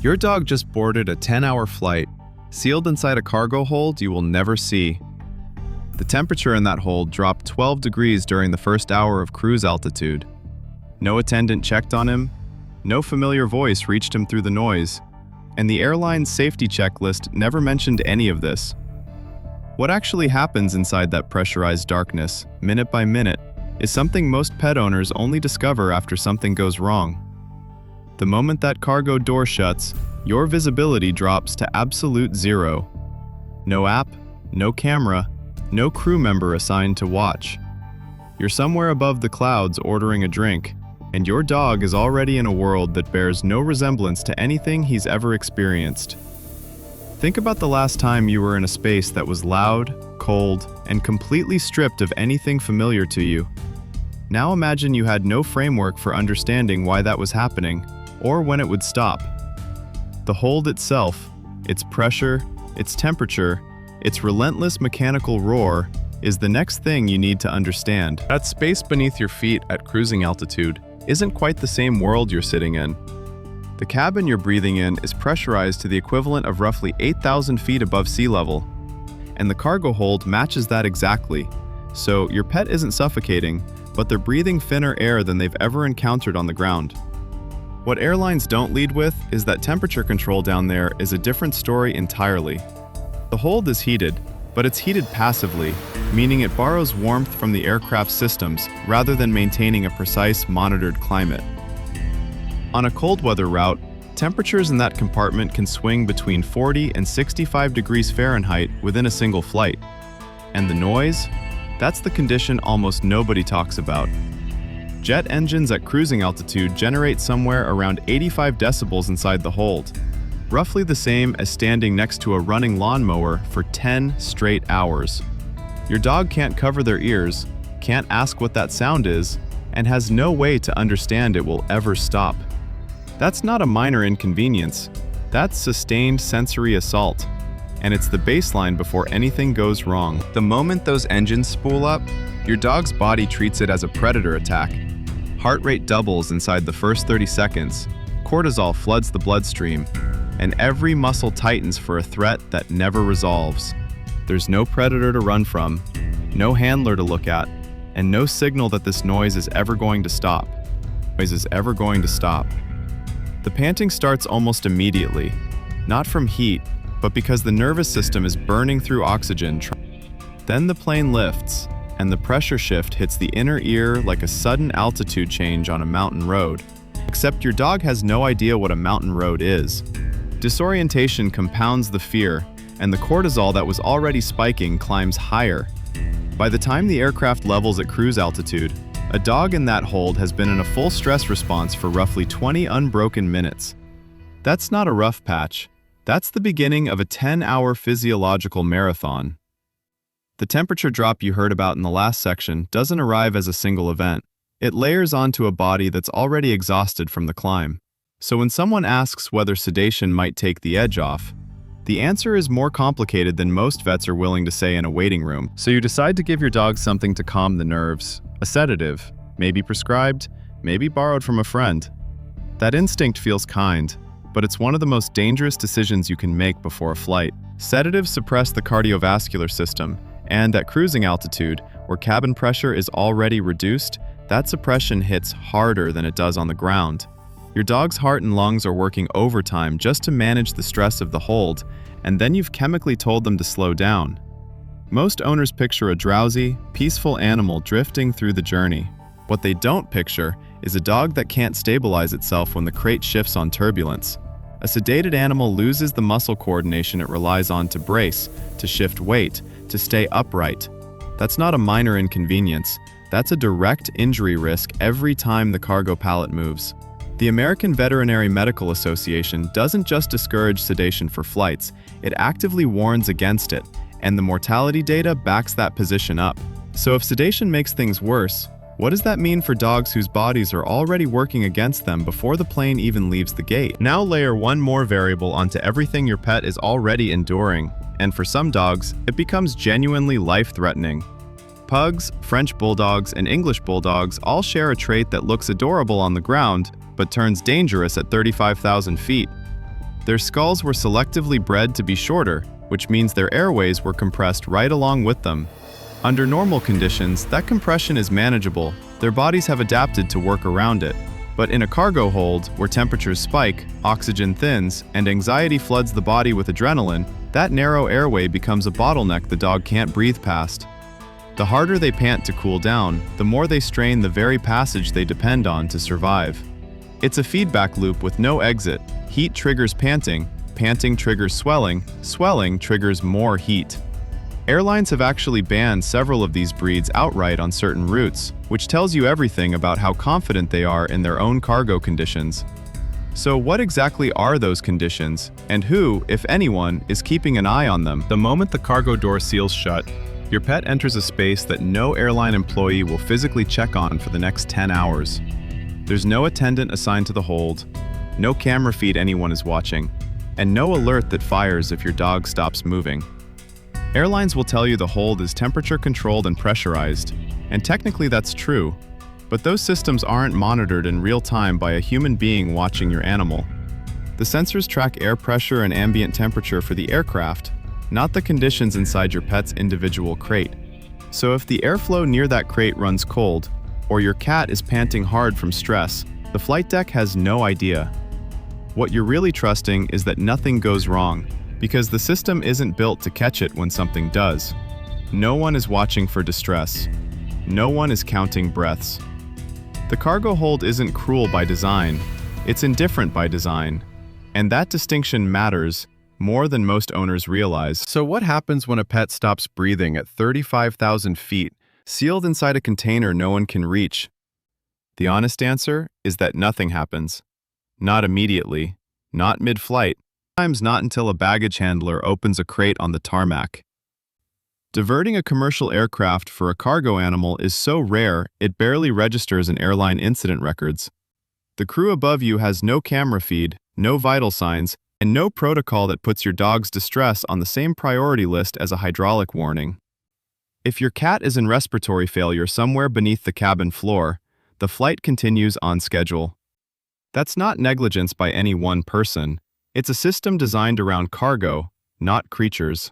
Your dog just boarded a 10-hour flight, sealed inside a cargo hold you will never see. The temperature in that hold dropped 12 degrees during the first hour of cruise altitude. No attendant checked on him, no familiar voice reached him through the noise, and the airline's safety checklist never mentioned any of this. What actually happens inside that pressurized darkness, minute by minute, is something most pet owners only discover after something goes wrong. The moment that cargo door shuts, your visibility drops to absolute zero. No app, no camera, no crew member assigned to watch. You're somewhere above the clouds ordering a drink, and your dog is already in a world that bears no resemblance to anything he's ever experienced. Think about the last time you were in a space that was loud, cold, and completely stripped of anything familiar to you. Now imagine you had no framework for understanding why that was happening, or when it would stop. The hold itself, its pressure, its temperature, its relentless mechanical roar, is the next thing you need to understand. That space beneath your feet at cruising altitude isn't quite the same world you're sitting in. The cabin you're breathing in is pressurized to the equivalent of roughly 8,000 feet above sea level, and the cargo hold matches that exactly. So your pet isn't suffocating, but they're breathing thinner air than they've ever encountered on the ground. What airlines don't lead with is that temperature control down there is a different story entirely. The hold is heated, but it's heated passively, meaning it borrows warmth from the aircraft's systems rather than maintaining a precise monitored climate. On a cold weather route, temperatures in that compartment can swing between 40 and 65 degrees Fahrenheit within a single flight. And the noise? That's the condition almost nobody talks about. Jet engines at cruising altitude generate somewhere around 85 decibels inside the hold, roughly the same as standing next to a running lawnmower for 10 straight hours. Your dog can't cover their ears, can't ask what that sound is, and has no way to understand it will ever stop. That's not a minor inconvenience. That's sustained sensory assault, and it's the baseline before anything goes wrong. The moment those engines spool up, your dog's body treats it as a predator attack. Heart rate doubles inside the first 30 seconds, cortisol floods the bloodstream, and every muscle tightens for a threat that never resolves. There's no predator to run from, no handler to look at, and no signal that this noise is ever going to stop. The panting starts almost immediately, not from heat, but because the nervous system is burning through oxygen. Then the plane lifts, and the pressure shift hits the inner ear like a sudden altitude change on a mountain road. Except your dog has no idea what a mountain road is. Disorientation compounds the fear, and the cortisol that was already spiking climbs higher. By the time the aircraft levels at cruise altitude, a dog in that hold has been in a full stress response for roughly 20 unbroken minutes. That's not a rough patch. That's the beginning of a 10-hour physiological marathon. The temperature drop you heard about in the last section doesn't arrive as a single event. It layers onto a body that's already exhausted from the climb. So when someone asks whether sedation might take the edge off, the answer is more complicated than most vets are willing to say in a waiting room. So you decide to give your dog something to calm the nerves, a sedative, maybe prescribed, maybe borrowed from a friend. That instinct feels kind, but it's one of the most dangerous decisions you can make before a flight. Sedatives suppress the cardiovascular system, and at cruising altitude, where cabin pressure is already reduced, that suppression hits harder than it does on the ground. Your dog's heart and lungs are working overtime just to manage the stress of the hold, and then you've chemically told them to slow down. Most owners picture a drowsy, peaceful animal drifting through the journey. What they don't picture is a dog that can't stabilize itself when the crate shifts on turbulence. A sedated animal loses the muscle coordination it relies on to brace, to shift weight, to stay upright. That's not a minor inconvenience. That's a direct injury risk every time the cargo pallet moves. The American Veterinary Medical Association doesn't just discourage sedation for flights, it actively warns against it, and the mortality data backs that position up. So if sedation makes things worse, what does that mean for dogs whose bodies are already working against them before the plane even leaves the gate? Now layer one more variable onto everything your pet is already enduring, and for some dogs, it becomes genuinely life-threatening. Pugs, French bulldogs, and English bulldogs all share a trait that looks adorable on the ground, but turns dangerous at 35,000 feet. Their skulls were selectively bred to be shorter, which means their airways were compressed right along with them. Under normal conditions, that compression is manageable. Their bodies have adapted to work around it. But in a cargo hold, where temperatures spike, oxygen thins, and anxiety floods the body with adrenaline, that narrow airway becomes a bottleneck the dog can't breathe past. The harder they pant to cool down, the more they strain the very passage they depend on to survive. It's a feedback loop with no exit. Heat triggers panting, panting triggers swelling, swelling triggers more heat. Airlines have actually banned several of these breeds outright on certain routes, which tells you everything about how confident they are in their own cargo conditions. So what exactly are those conditions, and who, if anyone, is keeping an eye on them? The moment the cargo door seals shut, your pet enters a space that no airline employee will physically check on for the next 10 hours. There's no attendant assigned to the hold, no camera feed anyone is watching, and no alert that fires if your dog stops moving. Airlines will tell you the hold is temperature-controlled and pressurized, and technically that's true, but those systems aren't monitored in real time by a human being watching your animal. The sensors track air pressure and ambient temperature for the aircraft, not the conditions inside your pet's individual crate. So if the airflow near that crate runs cold, or your cat is panting hard from stress, the flight deck has no idea. What you're really trusting is that nothing goes wrong, because the system isn't built to catch it when something does. No one is watching for distress. No one is counting breaths. The cargo hold isn't cruel by design, it's indifferent by design. And that distinction matters more than most owners realize. So what happens when a pet stops breathing at 35,000 feet, sealed inside a container no one can reach? The honest answer is that nothing happens. Not immediately, not mid-flight, sometimes not until a baggage handler opens a crate on the tarmac. Diverting a commercial aircraft for a cargo animal is so rare it barely registers in airline incident records. The crew above you has no camera feed, no vital signs, and no protocol that puts your dog's distress on the same priority list as a hydraulic warning. If your cat is in respiratory failure somewhere beneath the cabin floor, the flight continues on schedule. That's not negligence by any one person. It's a system designed around cargo, not creatures.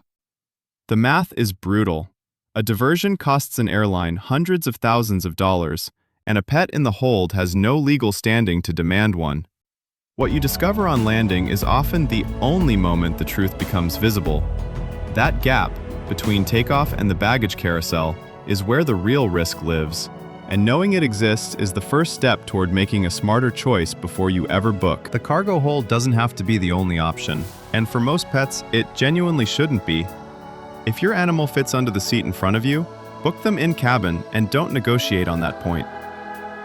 The math is brutal. A diversion costs an airline hundreds of thousands of dollars, and a pet in the hold has no legal standing to demand one. What you discover on landing is often the only moment the truth becomes visible. That gap between takeoff and the baggage carousel is where the real risk lives, and knowing it exists is the first step toward making a smarter choice before you ever book. The cargo hold doesn't have to be the only option, and for most pets, it genuinely shouldn't be. If your animal fits under the seat in front of you, book them in cabin and don't negotiate on that point.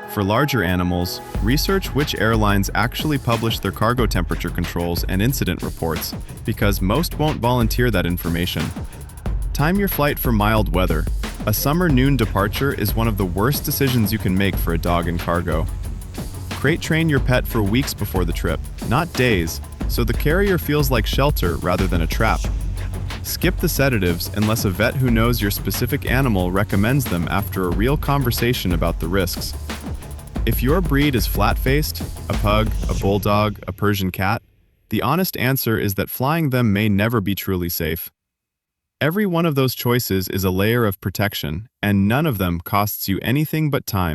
For larger animals, research which airlines actually publish their cargo temperature controls and incident reports, because most won't volunteer that information. Time your flight for mild weather. A summer noon departure is one of the worst decisions you can make for a dog in cargo. Crate train your pet for weeks before the trip, not days, so the carrier feels like shelter rather than a trap. Skip the sedatives unless a vet who knows your specific animal recommends them after a real conversation about the risks. If your breed is flat-faced, a pug, a bulldog, a Persian cat, the honest answer is that flying them may never be truly safe. Every one of those choices is a layer of protection, and none of them costs you anything but time.